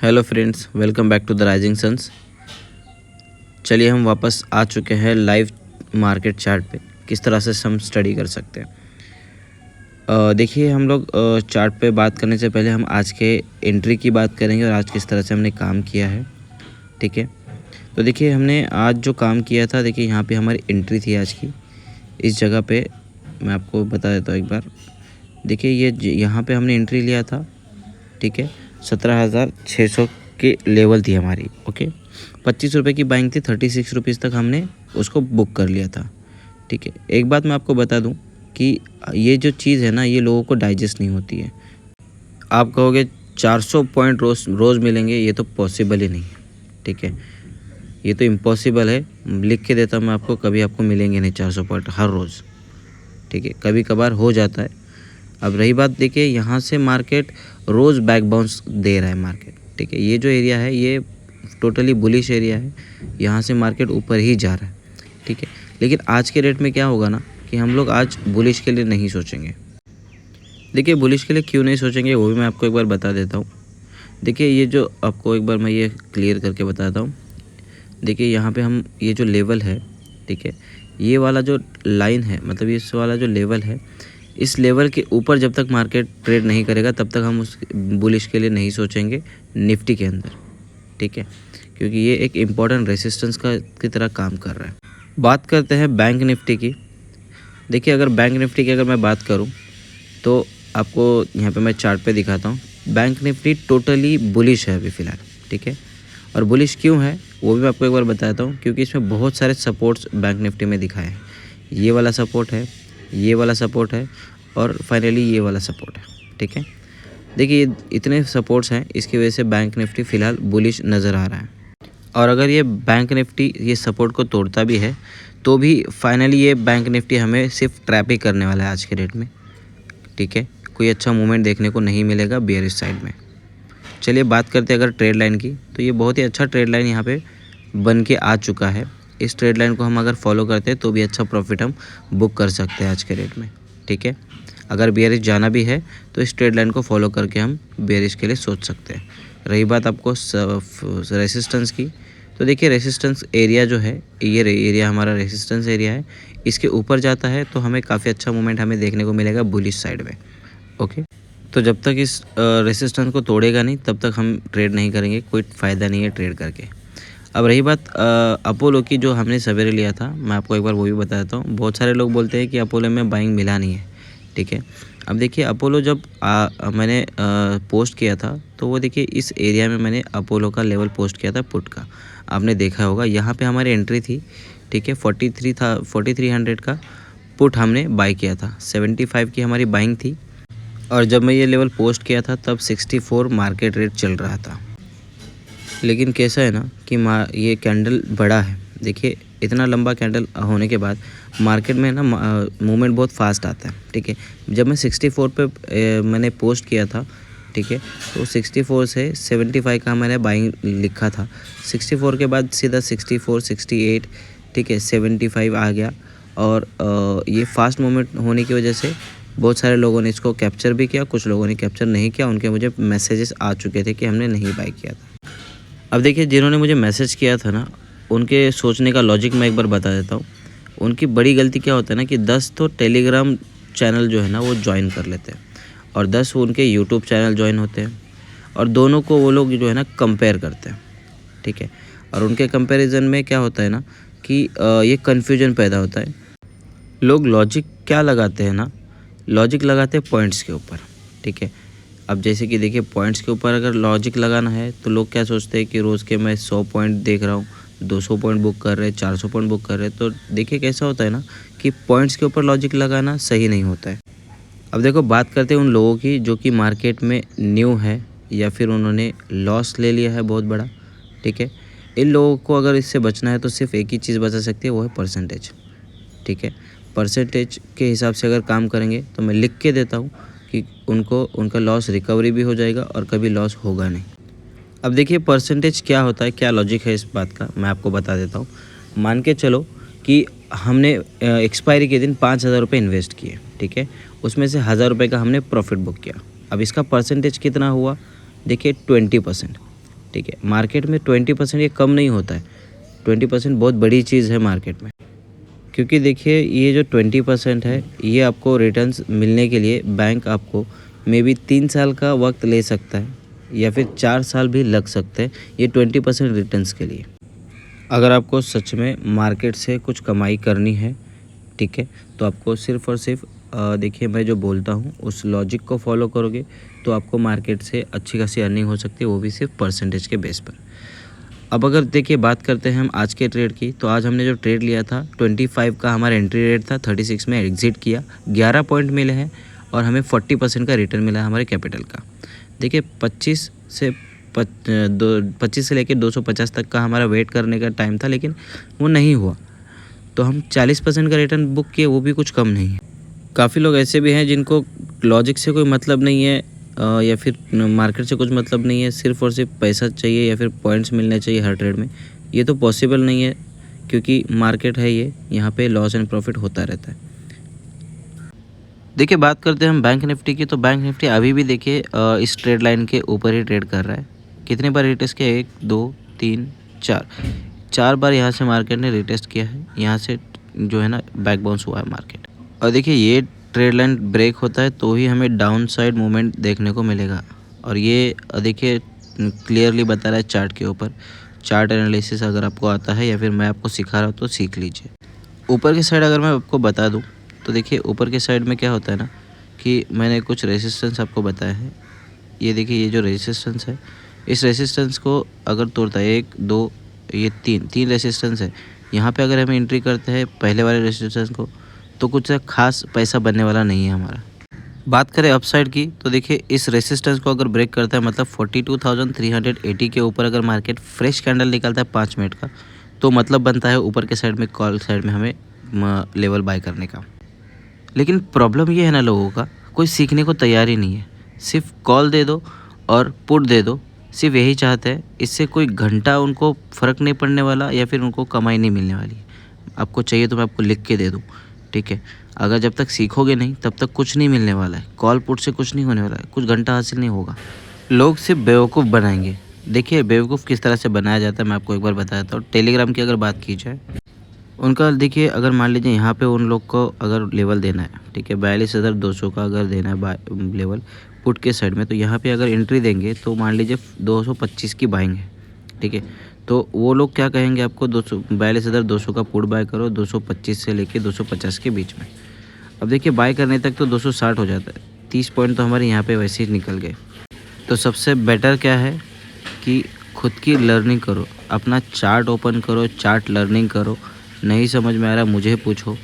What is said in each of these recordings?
Hello friends, welcome back to the rising suns. चलिए हम वापस आ चुके हैं लाइव मार्केट चार्ट पे, किस तरह से हम स्टडी कर सकते हैं। देखिए हम लोग चार्ट पे बात करने से पहले हम आज के एंट्री की बात करेंगे और आज किस तरह से हमने काम किया है। ठीक है, तो देखिए हमने आज जो काम किया था, देखिए यहाँ पे हमारी एंट्री थी आज की। इस जगह पे मैं आपको बता देता हूँ एक बार। देखिए ये यहाँ पे हमने एंट्री लिया था। ठीक है, 17,600 की लेवल थी हमारी। ओके, 25 रुपये की बाइंग थी, 36 रुपीज़ तक हमने उसको बुक कर लिया था। ठीक है, एक बात मैं आपको बता दूं कि ये जो चीज़ है ना, ये लोगों को डाइजेस्ट नहीं होती है। आप कहोगे 400 पॉइंट रोज़ मिलेंगे, ये तो पॉसिबल ही नहीं है। ठीक है, ये तो इम्पॉसिबल है। लिख के देता हूँ मैं आपको, कभी आपको मिलेंगे नहीं 400 पॉइंट हर रोज़। ठीक है, कभी कभार हो जाता है। अब रही बात, देखिए यहाँ से मार्केट रोज़ बैक बाउंस दे रहा है मार्केट। ठीक है, ये जो एरिया है ये टोटली बुलिश एरिया है, यहाँ से मार्केट ऊपर ही जा रहा है। ठीक है, लेकिन आज के रेट में क्या होगा ना कि हम लोग आज बुलिश के लिए नहीं सोचेंगे। देखिए बुलिश के लिए क्यों नहीं सोचेंगे वो भी मैं आपको एक बार बता देता हूँ। देखिए ये जो आपको एक बार मैं ये क्लियर करके बताता हूँ। देखिए यहाँ पे हम ये जो लेवल है, ठीक है, ये वाला जो लाइन है, मतलब इस वाला जो लेवल है, इस लेवल के ऊपर जब तक मार्केट ट्रेड नहीं करेगा तब तक हम उस बुलिश के लिए नहीं सोचेंगे निफ्टी के अंदर। ठीक है, क्योंकि ये एक इम्पॉर्टेंट रेसिस्टेंस की तरह काम कर रहा है। बात करते हैं बैंक निफ्टी की। देखिए अगर बैंक निफ्टी की अगर मैं बात करूं तो आपको यहाँ पे मैं चार्ट पे दिखाता हूँ। बैंक निफ्टी टोटली बुलिश है अभी फ़िलहाल। ठीक है, और बुलिश क्यों है वो भी मैं आपको एक बार बताता हूँ, क्योंकि इसमें बहुत सारे सपोर्ट्स बैंक निफ्टी में दिखाए हैं। ये वाला सपोर्ट है, ये वाला सपोर्ट है और फाइनली ये वाला सपोर्ट है। ठीक है, देखिए इतने सपोर्ट्स हैं, इसकी वजह से बैंक निफ्टी फ़िलहाल बुलिश नज़र आ रहा है। और अगर ये बैंक निफ्टी ये सपोर्ट को तोड़ता भी है तो भी फाइनली ये बैंक निफ्टी हमें सिर्फ ट्रैप ही करने वाला है आज के रेट में। ठीक है, कोई अच्छा मूवमेंट देखने को नहीं मिलेगा बेयरिश साइड में। चलिए बात करते हैं अगर ट्रेड लाइन की, तो ये बहुत ही अच्छा ट्रेड लाइन यहाँ पे बन के आ चुका है। इस ट्रेड लाइन को हम अगर फॉलो करते हैं तो भी अच्छा प्रॉफिट हम बुक कर सकते हैं आज के रेट में। ठीक है, अगर बेयरिश जाना भी है तो इस ट्रेड लाइन को फॉलो करके हम बेयरिश के लिए सोच सकते हैं। रही बात आपको रेसिस्टेंस की, तो देखिए रेसिस्टेंस एरिया जो है, ये एरिया हमारा रेसिस्टेंस एरिया है। इसके ऊपर जाता है तो हमें काफ़ी अच्छा मूवमेंट हमें देखने को मिलेगा बुलिश साइड में। ओके, तो जब तक इस रेसिस्टेंस को तोड़ेगा नहीं तब तक हम ट्रेड नहीं करेंगे, कोई फ़ायदा नहीं है ट्रेड करके। अब रही बात अपोलो की, जो हमने सवेरे लिया था, मैं आपको एक बार वो भी बता देता हूँ। बहुत सारे लोग बोलते हैं कि अपोलो में बाइंग मिला नहीं है। ठीक है, अब देखिए अपोलो जब मैंने पोस्ट किया था तो वो देखिए इस एरिया में मैंने अपोलो का लेवल पोस्ट किया था पुट का, आपने देखा होगा। यहाँ पे हमारी एंट्री थी। ठीक है, 4300 का पुट हमने बाई किया था, 75 की हमारी बाइंग थी। और जब मैं ये लेवल पोस्ट किया था तब 64 मार्केट रेट चल रहा था। लेकिन कैसा है ना कि ये कैंडल बड़ा है। देखिए इतना लंबा कैंडल होने के बाद मार्केट में ना मूवमेंट बहुत फास्ट आता है। ठीक है, जब मैं 64 पे मैंने पोस्ट किया था, ठीक है, तो 64 से 75 का मैंने बाइंग लिखा था। 64 के बाद सीधा 64, 68, ठीक है, 75 आ गया। और ये फास्ट मूवमेंट होने की वजह से बहुत सारे लोगों ने इसको कैप्चर भी किया, कुछ लोगों ने कैप्चर नहीं किया। उनके मुझे मैसेजेस आ चुके थे कि हमने नहीं बाई किया था। अब देखिए जिन्होंने मुझे मैसेज किया था ना, उनके सोचने का लॉजिक मैं एक बार बता देता हूँ। उनकी बड़ी गलती क्या होता है ना कि 10 तो टेलीग्राम चैनल जो है ना वो ज्वाइन कर लेते हैं और 10 उनके यूट्यूब चैनल ज्वाइन होते हैं, और दोनों को वो लोग जो है ना कंपेयर करते हैं। ठीक है, और उनके कंपैरिजन में क्या होता है ना कि ये कन्फ्यूजन पैदा होता है। लोग लॉजिक क्या लगाते हैं ना, लॉजिक लगाते हैं पॉइंट्स के ऊपर। ठीक है, अब जैसे कि देखिए पॉइंट्स के ऊपर अगर लॉजिक लगाना है तो लोग क्या सोचते हैं कि रोज़ के मैं 100 पॉइंट देख रहा हूँ, 200 पॉइंट बुक कर रहे हैं, 400 पॉइंट बुक कर रहे हैं। तो देखिए कैसा होता है ना कि पॉइंट्स के ऊपर लॉजिक लगाना सही नहीं होता है। अब देखो बात करते हैं उन लोगों की जो कि मार्केट में न्यू है या फिर उन्होंने लॉस ले लिया है बहुत बड़ा। ठीक है, इन लोगों को अगर इससे बचना है तो सिर्फ एक ही चीज़ बचा सकती है, वो है परसेंटेज। ठीक है, परसेंटेज के हिसाब से अगर काम करेंगे तो मैं लिख के देता हूँ कि उनको उनका लॉस रिकवरी भी हो जाएगा और कभी लॉस होगा नहीं। अब देखिए परसेंटेज क्या होता है, क्या लॉजिक है इस बात का, मैं आपको बता देता हूँ। मान के चलो कि हमने एक्सपायरी के दिन 5,000 रुपये इन्वेस्ट किए। ठीक है, उसमें से 1,000 रुपये का हमने प्रॉफिट बुक किया। अब इसका परसेंटेज कितना हुआ, देखिए 20%। ठीक है। मार्केट में 20% ये कम नहीं होता है, 20% बहुत बड़ी चीज़ है मार्केट में, क्योंकि देखिए ये जो 20% है ये आपको रिटर्न्स मिलने के लिए बैंक आपको मे बी 3 साल का वक्त ले सकता है या फिर 4 साल भी लग सकते हैं ये 20% रिटर्न्स के लिए। अगर आपको सच में मार्केट से कुछ कमाई करनी है, ठीक है, तो आपको सिर्फ़ और सिर्फ देखिए मैं जो बोलता हूँ उस लॉजिक को फॉलो करोगे तो आपको मार्केट से अच्छी खासी अर्निंग हो सकती है, वो भी सिर्फ परसेंटेज के बेस पर। अब अगर देखिए बात करते हैं हम आज के ट्रेड की, तो आज हमने जो ट्रेड लिया था 25 का हमारा एंट्री रेट था, 36 में एग्जिट किया, 11 पॉइंट मिले हैं और हमें 40% का रिटर्न मिला है हमारे कैपिटल का। देखिए 25 से लेकर 250 तक का हमारा वेट करने का टाइम था, लेकिन वो नहीं हुआ, तो हम 40% का रिटर्न बुक किए, वो भी कुछ कम नहीं है। काफ़ी लोग ऐसे भी हैं जिनको लॉजिक से कोई मतलब नहीं है या फिर मार्केट से कुछ मतलब नहीं है, सिर्फ़ और सिर्फ पैसा चाहिए या फिर पॉइंट्स मिलने चाहिए हर ट्रेड में। ये तो पॉसिबल नहीं है, क्योंकि मार्केट है ये, यहाँ पे लॉस एंड प्रॉफिट होता रहता है। देखिए बात करते हैं हम बैंक निफ्टी की, तो बैंक निफ्टी अभी भी देखिए इस ट्रेड लाइन के ऊपर ही ट्रेड कर रहा है। कितने बार रिटेस्ट किया? 1 2 3 4 बार यहाँ से मार्केट ने रिटेस्ट किया है, यहाँ से जो है ना बैक बाउंस हुआ है मार्केट। और देखिए ये ट्रेड लाइन ब्रेक होता है तो ही हमें डाउन साइड मूवमेंट देखने को मिलेगा, और ये देखिए क्लियरली बता रहा है चार्ट के ऊपर। चार्ट एनालिसिस अगर आपको आता है या फिर मैं आपको सिखा रहा हूँ तो सीख लीजिए। ऊपर की साइड अगर मैं आपको बता दूँ तो देखिए ऊपर की साइड में क्या होता है ना कि मैंने कुछ रेसिस्टेंस आपको बताया है। ये देखिए ये जो रेसिस्टेंस है, इस रेसिस्टेंस को अगर तोड़ता है 1 2 ये 3 रेसिस्टेंस है, यहाँ पे अगर हम एंट्री करते हैं पहले वाले रेसिस्टेंस को तो कुछ खास पैसा बनने वाला नहीं है हमारा। बात करें अपसाइड की, तो देखिए इस रेसिस्टेंस को अगर ब्रेक करता है, मतलब 42,380 के ऊपर अगर मार्केट फ्रेश कैंडल निकालता है 5 मिनट का, तो मतलब बनता है ऊपर के साइड में कॉल साइड में हमें लेवल बाय करने का। लेकिन प्रॉब्लम ये है ना, लोगों का कोई सीखने को तैयार ही नहीं है, सिर्फ कॉल दे दो और पुट दे दो, सिर्फ यही चाहते हैं। इससे कोई घंटा उनको फ़र्क नहीं पड़ने वाला या फिर उनको कमाई नहीं मिलने वाली। आपको चाहिए तो मैं आपको लिख के दे दूँ, ठीक है। अगर जब तक सीखोगे नहीं तब तक कुछ नहीं मिलने वाला है, कॉल पुट से कुछ नहीं होने वाला है, कुछ घंटा हासिल नहीं होगा। लोग सिर्फ बेवकूफ़ बनाएंगे। देखिए बेवकूफ़ किस तरह से बनाया जाता है मैं आपको एक बार बता देता हूँ। टेलीग्राम की अगर बात की जाए, उनका देखिए अगर मान लीजिए यहाँ पे उन लोग को अगर लेवल देना है, ठीक है, 42,200 का अगर देना है लेवल पुट के साइड में, तो यहाँ पे अगर एंट्री देंगे तो मान लीजिए 225 की बाइंग है, ठीक है, तो वो लोग क्या कहेंगे आपको 42,200 का पुट बाय करो 225 से लेके 250 के बीच में। अब देखिए बाय करने तक तो 260 हो जाता है, 30 पॉइंट तो हमारे यहाँ पे वैसे ही निकल गए। तो सबसे बेटर क्या है कि खुद की लर्निंग करो, अपना चार्ट ओपन करो, चार्ट लर्निंग करो। नहीं समझ में आ रहा मुझे पूछो,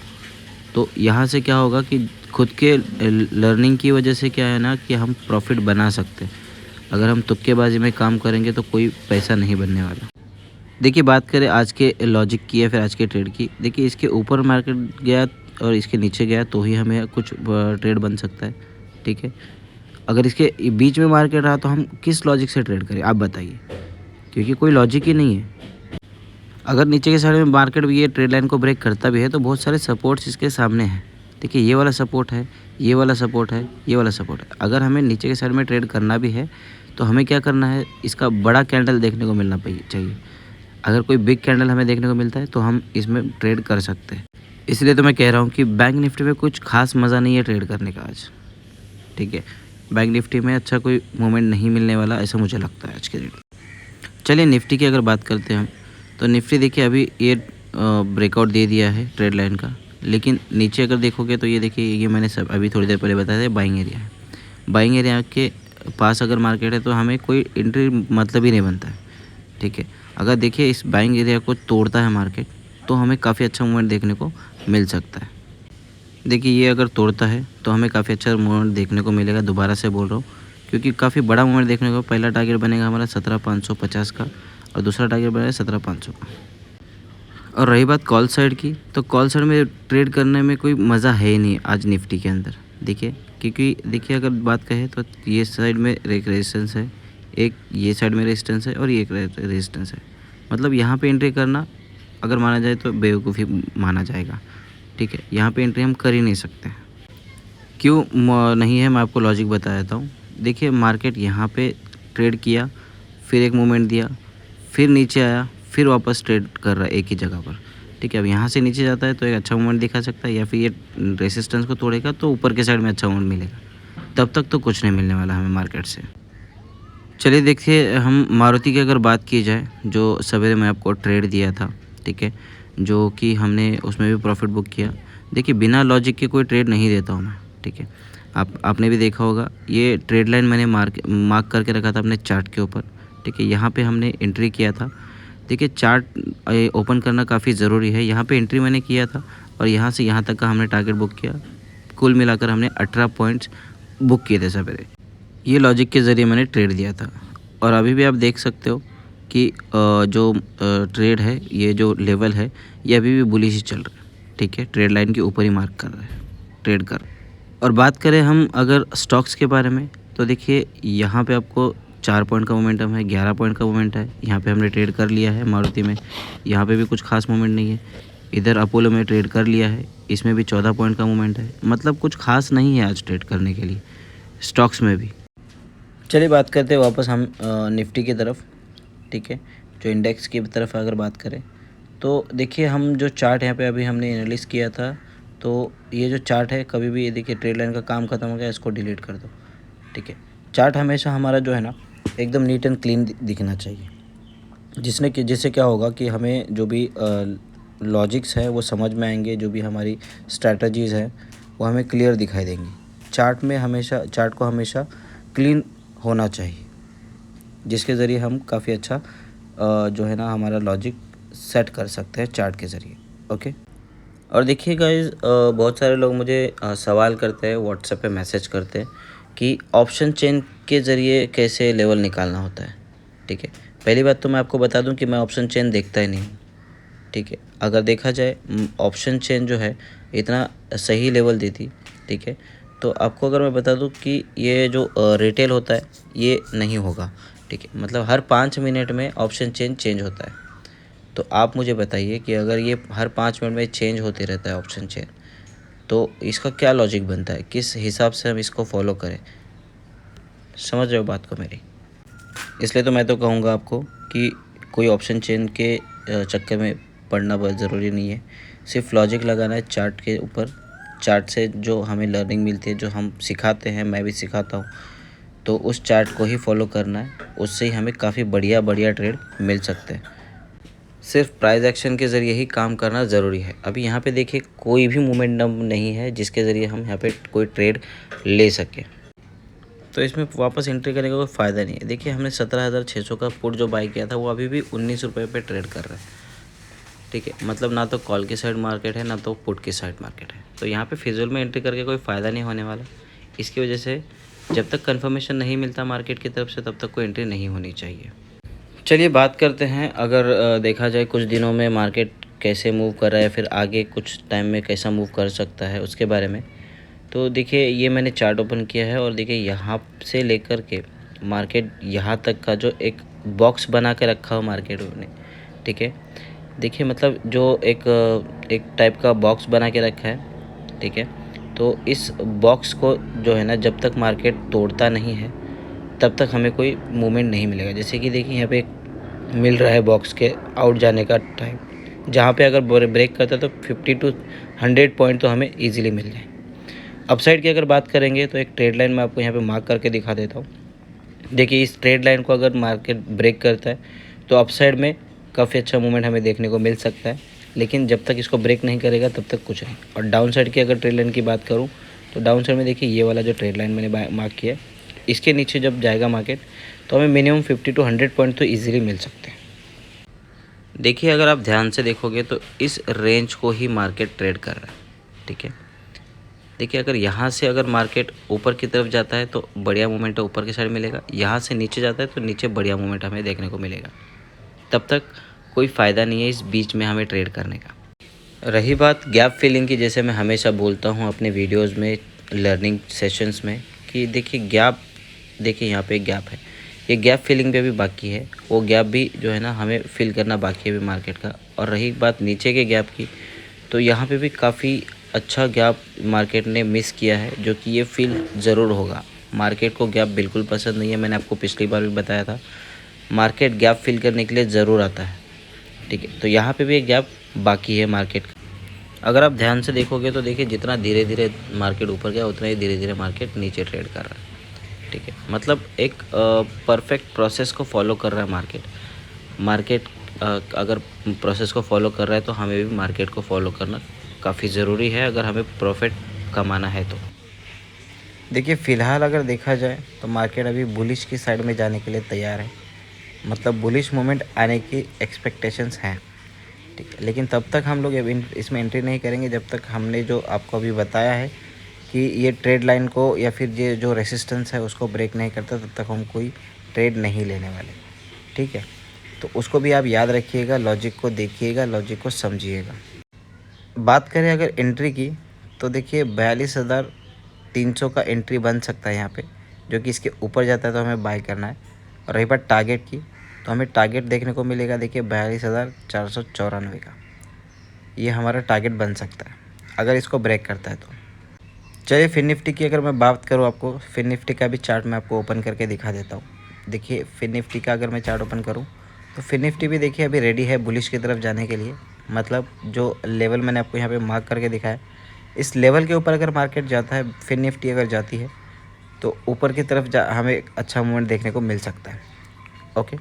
तो यहाँ से क्या होगा कि खुद के लर्निंग की वजह से क्या है ना कि हम प्रॉफिट बना सकते हैं। अगर हम तुक्केबाजी में काम करेंगे तो कोई पैसा नहीं बनने वाला। देखिए बात करें आज के लॉजिक की या फिर आज के ट्रेड की, देखिए इसके ऊपर मार्केट गया और इसके नीचे गया तो ही हमें कुछ ट्रेड बन सकता है, ठीक है। अगर इसके बीच में मार्केट रहा तो हम किस लॉजिक से ट्रेड करें आप बताइए, क्योंकि कोई लॉजिक ही नहीं है। अगर नीचे के साइड में मार्केट भी ये ट्रेड लाइन को ब्रेक करता भी है तो बहुत सारे सपोर्ट्स इसके सामने हैं। देखिए ये वाला सपोर्ट है, ये वाला सपोर्ट है, ये वाला सपोर्ट है। अगर हमें नीचे के साइड में ट्रेड करना भी है तो हमें क्या करना है, इसका बड़ा कैंडल देखने को मिलना चाहिए। अगर कोई बिग कैंडल हमें देखने को मिलता है तो हम इसमें ट्रेड कर सकते हैं। इसलिए तो मैं कह रहा हूँ कि बैंक निफ्टी में कुछ खास मज़ा नहीं है ट्रेड करने का आज, ठीक है। बैंक निफ्टी में अच्छा कोई मूवमेंट नहीं मिलने वाला, ऐसा मुझे लगता है आज के दिन। चलिए निफ्टी की अगर बात करते हैं हम, तो निफ्टी देखिए अभी ये ब्रेकआउट दे दिया है ट्रेड लाइन का, लेकिन नीचे अगर देखोगे तो ये देखिए ये मैंने सब अभी थोड़ी देर पहले बताया था बाइंग एरिया है। बाइंग एरिया के पास अगर मार्केट है तो हमें कोई एंट्री मतलब ही नहीं बनता है, ठीक है। अगर देखिए इस बाइंग एरिया को तोड़ता है मार्केट तो हमें काफ़ी अच्छा मूवमेंट देखने को मिल सकता है। देखिए ये अगर तोड़ता है तो हमें काफ़ी अच्छा मूवमेंट देखने को मिलेगा, दोबारा से बोल रहा हूँ, क्योंकि काफ़ी बड़ा मूवमेंट देखने को। पहला टारगेट बनेगा हमारा 17,550 का और दूसरा टारगेट बनेगा 17,500 का। और रही बात कॉल साइड की, तो कॉल साइड में ट्रेड करने में कोई मज़ा है ही नहीं आज निफ्टी के अंदर, देखिए, क्योंकि देखिए अगर बात कहें तो ये साइड में एक रेजिस्टेंस है, एक ये साइड में रेजिस्टेंस है और ये एक रेजिस्टेंस है। मतलब यहाँ पे एंट्री करना अगर माना जाए तो बेवकूफ़ी माना जाएगा, ठीक है। यहाँ पे एंट्री हम कर ही नहीं सकते। क्यों नहीं है मैं आपको लॉजिक बता देता हूँ। देखिए मार्केट यहाँ पे ट्रेड किया, फिर एक मूवमेंट दिया, फिर नीचे आया, फिर वापस ट्रेड कर रहा है एक ही जगह पर। ठीक है, अब यहाँ से नीचे जाता है तो एक अच्छा मूवमेंट दिखा सकता है, या फिर ये रेसिस्टेंस को तोड़ेगा तो ऊपर के साइड में अच्छा मूवमेंट मिलेगा। तब तक तो कुछ नहीं मिलने वाला हमें मार्केट से। चलिए देखिए, हम मारुति की अगर बात की जाए, जो सवेरे मैं आपको ट्रेड दिया था, ठीक है, जो कि हमने उसमें भी प्रॉफिट बुक किया। देखिए बिना लॉजिक के कोई ट्रेड नहीं देता हूँ मैं, ठीक है। आपने भी देखा होगा, ये ट्रेड लाइन मैंने मार्क करके रखा था अपने चार्ट के ऊपर, ठीक है। यहाँ पे हमने एंट्री किया था। देखिए चार्ट ओपन करना काफ़ी ज़रूरी है। यहाँ पे एंट्री मैंने किया था और यहाँ से यहाँ तक का हमने टारगेट बुक किया। कुल मिलाकर हमने 18 पॉइंट्स बुक किए थे सवेरे। ये लॉजिक के ज़रिए मैंने ट्रेड दिया था। और अभी भी आप देख सकते हो कि जो ट्रेड है, ये जो लेवल है, ये अभी भी बुलिश ही चल रहा है, ठीक है। ट्रेड लाइन के ऊपर ही मार्क कर रहा है, ट्रेड कर। और बात करें हम अगर स्टॉक्स के बारे में, तो देखिए यहाँ पे आपको 4 पॉइंट का मोमेंटम है, 11 पॉइंट का मोमेंट है। यहाँ पे हमने ट्रेड कर लिया है मारुति में, यहाँ पे भी कुछ खास मोमेंट नहीं है। इधर अपोलो में ट्रेड कर लिया है, इसमें भी 14 पॉइंट का मोमेंट है। मतलब कुछ खास नहीं है आज ट्रेड करने के लिए स्टॉक्स में भी। चलिए बात करते हैं वापस हम निफ्टी की तरफ, ठीक है। जो इंडेक्स की तरफ अगर बात करें तो देखिए, हम जो चार्ट यहाँ पे अभी हमने एनालिसिस किया था, तो ये जो चार्ट है, कभी भी ये देखिए ट्रेड लाइन का काम खत्म हो गया, इसको डिलीट कर दो, ठीक है। चार्ट हमेशा हमारा जो है ना एकदम नीट एंड क्लीन दिखना चाहिए, जिससे क्या होगा कि हमें जो भी लॉजिक्स है वो समझ में आएंगे, जो भी हमारी स्ट्रैटेजीज़ है वो हमें क्लियर दिखाई देंगी। चार्ट को हमेशा क्लीन होना चाहिए, जिसके ज़रिए हम काफ़ी अच्छा जो है ना हमारा लॉजिक सेट कर सकते हैं चार्ट के ज़रिए, ओके। और देखिए गाइस, बहुत सारे लोग मुझे सवाल करते हैं, व्हाट्सएप पे मैसेज करते हैं कि ऑप्शन चेन के ज़रिए कैसे लेवल निकालना होता है, ठीक है। पहली बात तो मैं आपको बता दूं कि मैं ऑप्शन चेन देखता ही नहीं हूँ, ठीक है। अगर देखा जाए ऑप्शन चेन जो है इतना सही लेवल देती, ठीक है, तो आपको अगर मैं बता दूं कि ये जो रिटेल होता है ये नहीं होगा, ठीक है। मतलब हर 5 मिनट में ऑप्शन चेन चेंज होता है। तो आप मुझे बताइए कि अगर ये हर 5 मिनट में चेंज होते रहता है ऑप्शन चेन, तो इसका क्या लॉजिक बनता है, किस हिसाब से हम इसको फॉलो करें। समझ रहे हो बात को मेरी? इसलिए तो मैं तो कहूँगा आपको कि कोई ऑप्शन चेन के चक्कर में पड़ना बहुत ज़रूरी नहीं है। सिर्फ लॉजिक लगाना है चार्ट के ऊपर। चार्ट से जो हमें लर्निंग मिलती है, जो हम सिखाते हैं, मैं भी सिखाता हूँ, तो उस चार्ट को ही फॉलो करना है। उससे ही हमें काफ़ी बढ़िया ट्रेड मिल सकते हैं। सिर्फ प्राइस एक्शन के ज़रिए ही काम करना ज़रूरी है। अभी यहाँ पे देखिए कोई भी मोमेंटम नहीं है जिसके ज़रिए हम यहाँ पे कोई ट्रेड ले सकें, तो इसमें वापस एंट्री करने का कोई फ़ायदा नहीं है। देखिए हमने 17,600 का पुट जो बाई किया था, वो अभी भी 19 रुपये पे ट्रेड कर रहा है, ठीक है। मतलब ना तो कॉल की साइड मार्केट है, ना तो पुट की साइड मार्केट है। तो यहाँ पे फिजूल में एंट्री करके कोई फ़ायदा नहीं होने वाला। इसकी वजह से जब तक कंफर्मेशन नहीं मिलता मार्केट की तरफ से, तब तक कोई एंट्री नहीं होनी चाहिए। चलिए बात करते हैं, अगर देखा जाए कुछ दिनों में मार्केट कैसे मूव कर रहा है, फिर आगे कुछ टाइम में कैसा मूव कर सकता है उसके बारे में। तो देखिए ये मैंने चार्ट ओपन किया है और देखिए यहाँ से लेकर के मार्केट यहाँ तक का जो एक बॉक्स बना के रखा हो मार्केट ने, ठीक है। देखिए मतलब जो एक टाइप का बॉक्स बना के रखा है, ठीक है। तो इस बॉक्स को जो है ना, जब तक मार्केट तोड़ता नहीं है तब तक हमें कोई मूवमेंट नहीं मिलेगा। जैसे कि देखिए यहाँ पे मिल रहा है बॉक्स के आउट जाने का टाइम, जहाँ पे अगर ब्रेक करता है तो 50 to 100 पॉइंट तो हमें ईजिली मिल जाए। अपसाइड की अगर बात करेंगे तो एक ट्रेड लाइन मैं आपको यहाँ पे मार्क करके दिखा देता हूँ। देखिए इस ट्रेड लाइन को अगर मार्केट ब्रेक करता है तो अपसाइड में काफ़ी अच्छा मूवमेंट हमें देखने को मिल सकता है, लेकिन जब तक इसको ब्रेक नहीं करेगा तब तक कुछ नहीं। और डाउन साइड की अगर ट्रेड लाइन की बात करूँ तो डाउन साइड में देखिए ये वाला जो ट्रेड लाइन मैंने मार्क किया है, इसके नीचे जब जाएगा मार्केट तो हमें मिनिमम 50 to 100 पॉइंट तो ईजिली मिल सकते हैं। देखिए अगर आप ध्यान से देखोगे तो इस रेंज को ही मार्केट ट्रेड कर रहा है, ठीक है। देखिए अगर यहाँ से अगर मार्केट ऊपर की तरफ जाता है तो बढ़िया मूवमेंट ऊपर की साइड मिलेगा, यहाँ से नीचे जाता है तो नीचे बढ़िया मूवमेंट हमें देखने को मिलेगा। तब तक कोई फ़ायदा नहीं है इस बीच में हमें ट्रेड करने का। रही बात गैप फिलिंग की, जैसे मैं हमेशा बोलता हूँ अपने वीडियोज़ में, लर्निंग सेशंस में, कि देखिए गैप, देखिए यहाँ पे एक गैप है, ये गैप फिलिंग पे भी बाकी है। वो गैप भी जो है ना हमें फिल करना बाकी है भी मार्केट का। और रही बात नीचे के गैप की, तो यहाँ पे भी काफ़ी अच्छा गैप मार्केट ने मिस किया है, जो कि ये फिल ज़रूर होगा। मार्केट को गैप बिल्कुल पसंद नहीं है, मैंने आपको पिछली बार भी बताया था। मार्केट गैप फिल करने के लिए ज़रूर आता है, ठीक है। तो यहाँ पे भी एक गैप बाकी है मार्केट का। अगर आप ध्यान से देखोगे तो देखिए जितना धीरे धीरे मार्केट ऊपर गया उतना ही धीरे धीरे मार्केट नीचे ट्रेड कर रहा है, ठीक है। मतलब एक परफेक्ट प्रोसेस को फॉलो कर रहा है मार्केट अगर प्रोसेस को फॉलो कर रहा है तो हमें भी मार्केट को फॉलो करना काफ़ी ज़रूरी है अगर हमें प्रॉफिट कमाना है तो। देखिए फ़िलहाल अगर देखा जाए तो मार्केट अभी बुलिश की साइड में जाने के लिए तैयार है, मतलब बुलिश मोमेंट आने की एक्सपेक्टेशंस हैं, ठीक है। लेकिन तब तक हम लोग इसमें एंट्री नहीं करेंगे जब तक हमने जो आपको अभी बताया है कि ये ट्रेड लाइन को या फिर ये जो रेसिस्टेंस है उसको ब्रेक नहीं करता, तब तक हम कोई ट्रेड नहीं लेने वाले, ठीक है। तो उसको भी आप याद रखिएगा, लॉजिक को देखिएगा, लॉजिक को समझिएगा। बात करें अगर एंट्री की तो देखिए 42,300 का एंट्री बन सकता है यहाँ पे, जो कि इसके ऊपर जाता है तो हमें बाय करना है। और रही बात टारगेट की तो हमें टारगेट देखने को मिलेगा देखिए 42,494 का, ये हमारा टारगेट बन सकता है अगर इसको ब्रेक करता है तो। चलिए फिर निफ्टी की अगर मैं बात करूँ आपको, फिर निफ्टी का भी चार्ट मैं आपको ओपन करके दिखा देता हूँ। देखिए फिर निफ्टी का अगर मैं चार्ट ओपन करूँ तो फिर निफ्टी भी देखिए अभी रेडी है बुलिश की तरफ जाने के लिए। मतलब जो लेवल मैंने आपको यहाँ पे मार्क करके दिखाया, इस लेवल के ऊपर अगर मार्केट जाता है, फिर निफ्टी अगर जाती है तो ऊपर की तरफ हमें एक अच्छा मूवमेंट देखने को मिल सकता है, ओके।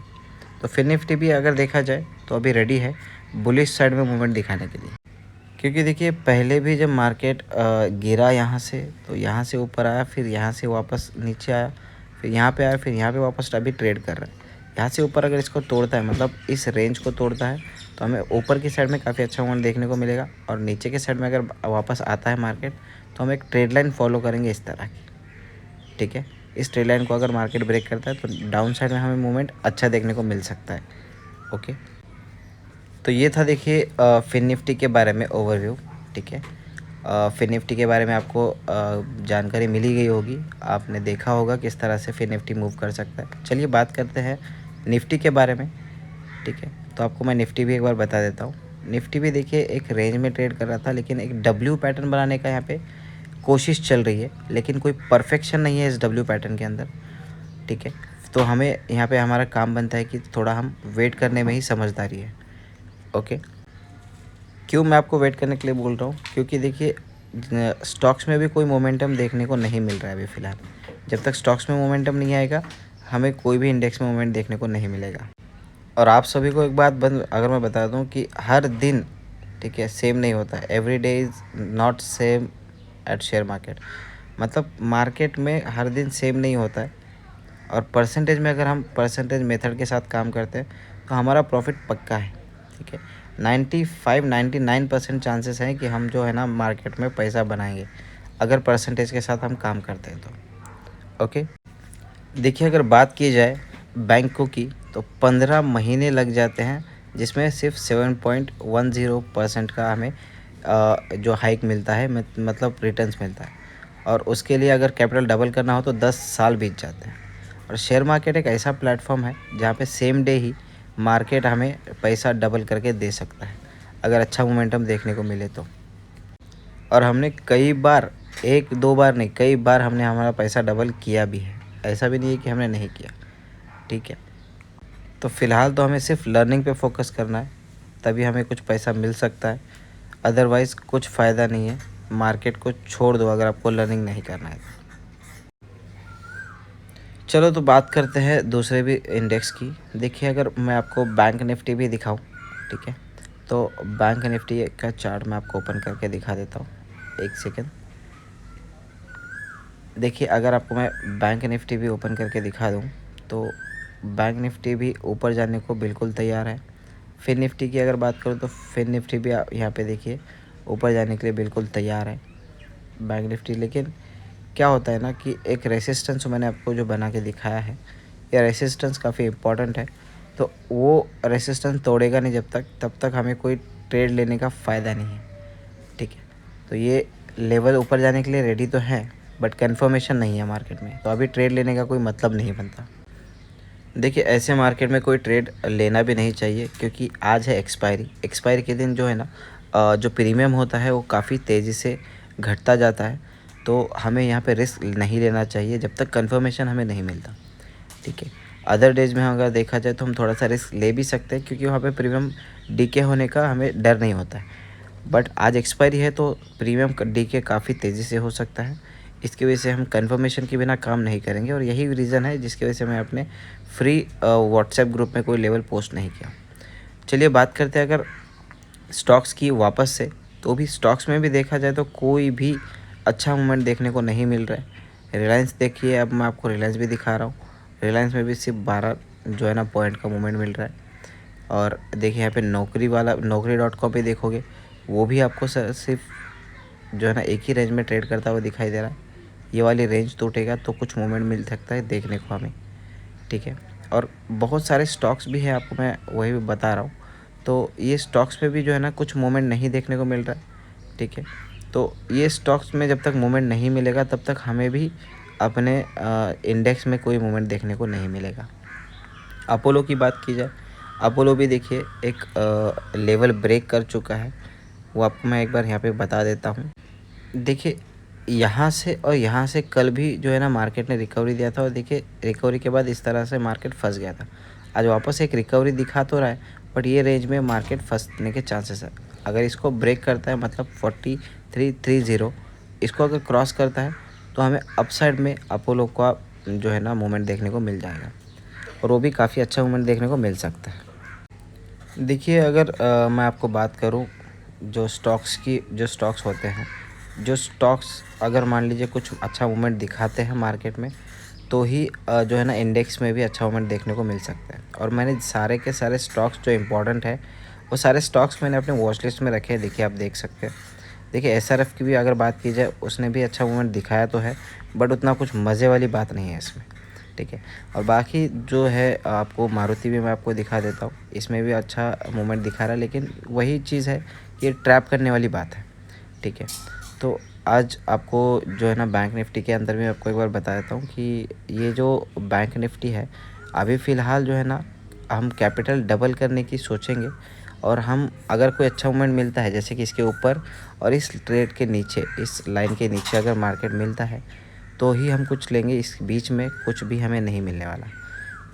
तो फिर निफ्टी भी अगर देखा जाए तो अभी रेडी है बुलिश साइड में मूवमेंट दिखाने के लिए, क्योंकि देखिए पहले भी जब मार्केट गिरा यहाँ से तो यहाँ से ऊपर आया, फिर यहाँ से वापस नीचे आया, फिर यहाँ पे आया, फिर यहाँ पे वापस अभी ट्रेड कर रहा है। यहाँ से ऊपर अगर इसको तोड़ता है, मतलब इस रेंज को तोड़ता है, तो हमें ऊपर की साइड में काफ़ी अच्छा मूवमेंट देखने को मिलेगा। और नीचे के साइड में अगर वापस आता है मार्केट तो हम एक ट्रेड लाइन फॉलो करेंगे इस तरह की, ठीक है। इस ट्रेड लाइन को अगर मार्केट ब्रेक करता है तो डाउन साइड में हमें मूवमेंट अच्छा देखने को मिल सकता है, ओके। तो ये था देखिए फिन निफ्टी के बारे में ओवरव्यू, ठीक है। फिन निफ्टी के बारे में आपको जानकारी मिली गई होगी, आपने देखा होगा किस तरह से फिन निफ्टी मूव कर सकता है। चलिए बात करते हैं निफ्टी के बारे में, ठीक है। तो आपको मैं निफ्टी भी एक बार बता देता हूँ। निफ्टी भी देखिए एक रेंज में ट्रेड कर रहा था, लेकिन एक डब्ल्यू पैटर्न बनाने का यहाँ पे कोशिश चल रही है, लेकिन कोई परफेक्शन नहीं है इस डब्ल्यू पैटर्न के अंदर, ठीक है। तो हमें यहाँ पे हमारा काम बनता है कि थोड़ा हम वेट करने में ही समझदारी है, ओके। क्यों मैं आपको वेट करने के लिए बोल रहा हूँ, क्योंकि देखिए स्टॉक्स में भी कोई मोमेंटम देखने को नहीं मिल रहा है अभी फ़िलहाल। जब तक स्टॉक्स में मोमेंटम नहीं आएगा हमें कोई भी इंडेक्स में मोमेंट देखने को नहीं मिलेगा। और आप सभी को एक बात अगर मैं बता दूं कि हर दिन, ठीक है, सेम नहीं होता है। Every day is not same at share market. मतलब मार्केट में हर दिन सेम नहीं होता है। और परसेंटेज में अगर हम परसेंटेज मेथड के साथ काम करते हैं तो हमारा प्रॉफिट पक्का है, ठीक है। 95-99% चांसेस हैं कि हम जो है ना मार्केट में पैसा बनाएंगे अगर परसेंटेज के साथ हम काम करते हैं तो, ओके। देखिए अगर बात की जाए बैंकों की तो 15 महीने लग जाते हैं, जिसमें सिर्फ 7.10% का हमें जो हाइक मिलता है, मतलब रिटर्न्स मिलता है। और उसके लिए अगर कैपिटल डबल करना हो तो 10 साल बीत जाते हैं। और शेयर मार्केट एक ऐसा प्लेटफॉर्म है जहाँ पे सेम डे ही मार्केट हमें पैसा डबल करके दे सकता है अगर अच्छा मोमेंटम देखने को मिले तो। और हमने कई बार, एक दो बार नहीं, कई बार हमने हमारा पैसा डबल किया भी है, ऐसा भी नहीं है कि हमने नहीं किया, ठीक है। तो फ़िलहाल तो हमें सिर्फ लर्निंग पे फोकस करना है, तभी हमें कुछ पैसा मिल सकता है। अदरवाइज़ कुछ फ़ायदा नहीं है, मार्केट को छोड़ दो अगर आपको लर्निंग नहीं करना है। चलो तो बात करते हैं दूसरे भी इंडेक्स की। देखिए अगर मैं आपको बैंक निफ्टी भी दिखाऊं, ठीक है, तो बैंक निफ्टी का चार्ट मैं आपको ओपन करके दिखा देता हूं, एक सेकेंड। देखिए अगर आपको मैं बैंक निफ्टी भी ओपन करके दिखा दूं तो बैंक निफ्टी भी ऊपर जाने को बिल्कुल तैयार है। फिर निफ्टी की अगर बात करूं तो फिर निफ्टी भी यहाँ पे देखिए ऊपर जाने के लिए बिल्कुल तैयार है बैंक निफ्टी। लेकिन क्या होता है ना कि एक रेसिस्टेंस मैंने आपको जो बना के दिखाया है, यह रेसिस्टेंस काफ़ी इम्पोर्टेंट है। तो वो रेसिस्टेंस तोड़ेगा नहीं तब तक हमें कोई ट्रेड लेने का फ़ायदा नहीं है, ठीक है। तो ये लेवल ऊपर जाने के लिए रेडी तो है, बट कन्फर्मेशन नहीं है मार्केट में, तो अभी ट्रेड लेने का कोई मतलब नहीं बनता। देखिए ऐसे मार्केट में कोई ट्रेड लेना भी नहीं चाहिए, क्योंकि आज है एक्सपायरी के दिन जो है ना जो प्रीमियम होता है वो काफ़ी तेज़ी से घटता जाता है। तो हमें यहाँ पे रिस्क नहीं लेना चाहिए जब तक कंफर्मेशन हमें नहीं मिलता, ठीक है। अदर डेज में अगर देखा जाए तो हम थोड़ा सा रिस्क ले भी सकते हैं, क्योंकि वहाँ पे प्रीमियम डीके होने का हमें डर नहीं होता है। बट आज एक्सपायरी है तो प्रीमियम डीके काफ़ी तेज़ी से हो सकता है। इसकी वजह से हम कंफर्मेशन के बिना काम नहीं करेंगे, और यही रीज़न है जिसकी वजह से मैं अपने फ्री व्हाट्सएप ग्रुप में कोई लेवल पोस्ट नहीं किया। चलिए बात करते हैं अगर स्टॉक्स की वापस से, तो भी स्टॉक्स में भी देखा जाए तो कोई भी अच्छा मूवमेंट देखने को नहीं मिल रहा है। रिलायंस देखिए, अब मैं आपको रिलायंस भी दिखा रहा हूँ। रिलायंस में भी सिर्फ 12 जो है ना पॉइंट का मूवमेंट मिल रहा है। और देखिए यहाँ पे Naukri.com पे देखोगे, वो भी आपको सिर्फ जो है ना एक ही रेंज में ट्रेड करता हुआ दिखाई दे रहा है। ये वाली रेंज टूटेगा तो कुछ मूवमेंट मिल सकता है देखने को हमें, ठीक है। और बहुत सारे स्टॉक्स भी हैं, आपको मैं वही भी बता रहा हूँ। तो ये स्टॉक्स पे भी जो है ना कुछ मूवमेंट नहीं देखने को मिल रहा है, ठीक है। तो ये स्टॉक्स में जब तक मूवमेंट नहीं मिलेगा तब तक हमें भी अपने इंडेक्स में कोई मूवमेंट देखने को नहीं मिलेगा। अपोलो की बात की जाए, अपोलो भी देखिए एक लेवल ब्रेक कर चुका है। वो आपको मैं एक बार यहाँ पे बता देता हूँ। देखिए यहाँ से और यहाँ से कल भी जो है ना मार्केट ने रिकवरी दिया था, और देखिए रिकवरी के बाद इस तरह से मार्केट फंस गया था। आज वापस एक रिकवरी दिखा तो रहा है, बट ये रेंज में मार्केट फंसने के चांसेस है। अगर इसको ब्रेक करता है, मतलब 4330 इसको अगर क्रॉस करता है, तो हमें अपसाइड में अपोलो का जो है ना मूवमेंट देखने को मिल जाएगा, और वो भी काफ़ी अच्छा मूवमेंट देखने को मिल सकता है। देखिए अगर मैं आपको बात करूँ जो स्टॉक्स होते हैं, जो स्टॉक्स अगर मान लीजिए कुछ अच्छा मूवमेंट दिखाते हैं मार्केट में, तो ही जो है ना इंडेक्स में भी अच्छा मूवमेंट देखने को मिल सकता है। और मैंने सारे के सारे स्टॉक्स जो इम्पोर्टेंट है वो सारे स्टॉक्स मैंने अपने वॉच लिस्ट में रखे हैं। देखिए आप देख सकते हैं। देखिए SRF की भी अगर बात की जाए, उसने भी अच्छा मूवमेंट दिखाया तो है, बट उतना कुछ मज़े वाली बात नहीं है इसमें, ठीक है। और बाकी जो है आपको मारुति भी मैं आपको दिखा देता हूँ, इसमें भी अच्छा मूवमेंट दिखा रहा है, लेकिन वही चीज़ है कि ये ट्रैप करने वाली बात है, ठीक है। तो आज आपको जो है ना बैंक निफ्टी के अंदर भी आपको एक बार बता देता हूँ कि ये जो बैंक निफ्टी है, अभी फ़िलहाल जो है ना हम कैपिटल डबल करने की सोचेंगे, और हम अगर कोई अच्छा मूवमेंट मिलता है जैसे कि इसके ऊपर और इस ट्रेड के नीचे, इस लाइन के नीचे अगर मार्केट मिलता है तो ही हम कुछ लेंगे, इस बीच में कुछ भी हमें नहीं मिलने वाला,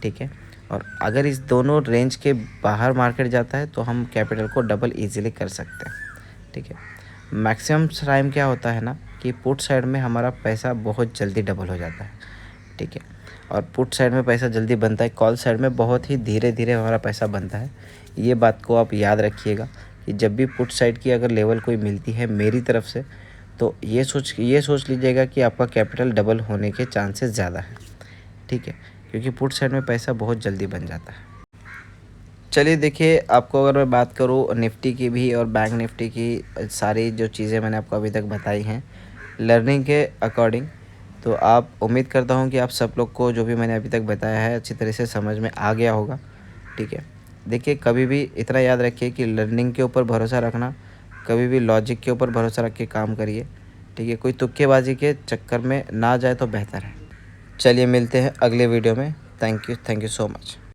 ठीक है। और अगर इस दोनों रेंज के बाहर मार्केट जाता है तो हम कैपिटल को डबल ईजिली कर सकते हैं, ठीक है। मैक्सिमम टाइम क्या होता है ना कि पुट साइड में हमारा पैसा बहुत जल्दी डबल हो जाता है, ठीक है। और पुट साइड में पैसा जल्दी बनता है, कॉल साइड में बहुत ही धीरे धीरे हमारा पैसा बनता है। ये बात को आप याद रखिएगा कि जब भी पुट साइड की अगर लेवल कोई मिलती है मेरी तरफ से, तो ये सोच लीजिएगा कि आपका कैपिटल डबल होने के चांसेस ज़्यादा है, ठीक है, क्योंकि पुट साइड में पैसा बहुत जल्दी बन जाता है। चलिए देखिए, आपको अगर मैं बात करूँ निफ्टी की भी और बैंक निफ्टी की, सारी जो चीज़ें मैंने आपको अभी तक बताई हैं लर्निंग के अकॉर्डिंग, तो आप उम्मीद करता हूँ कि आप सब लोग को जो भी मैंने अभी तक बताया है अच्छी तरह से समझ में आ गया होगा, ठीक है। देखिए कभी भी इतना याद रखिए कि लर्निंग के ऊपर भरोसा रखना, कभी भी लॉजिक के ऊपर भरोसा रख के काम करिए, ठीक है। कोई तुक्केबाजी के चक्कर में ना जाए तो बेहतर है। चलिए मिलते हैं अगले वीडियो में। Thank you so much.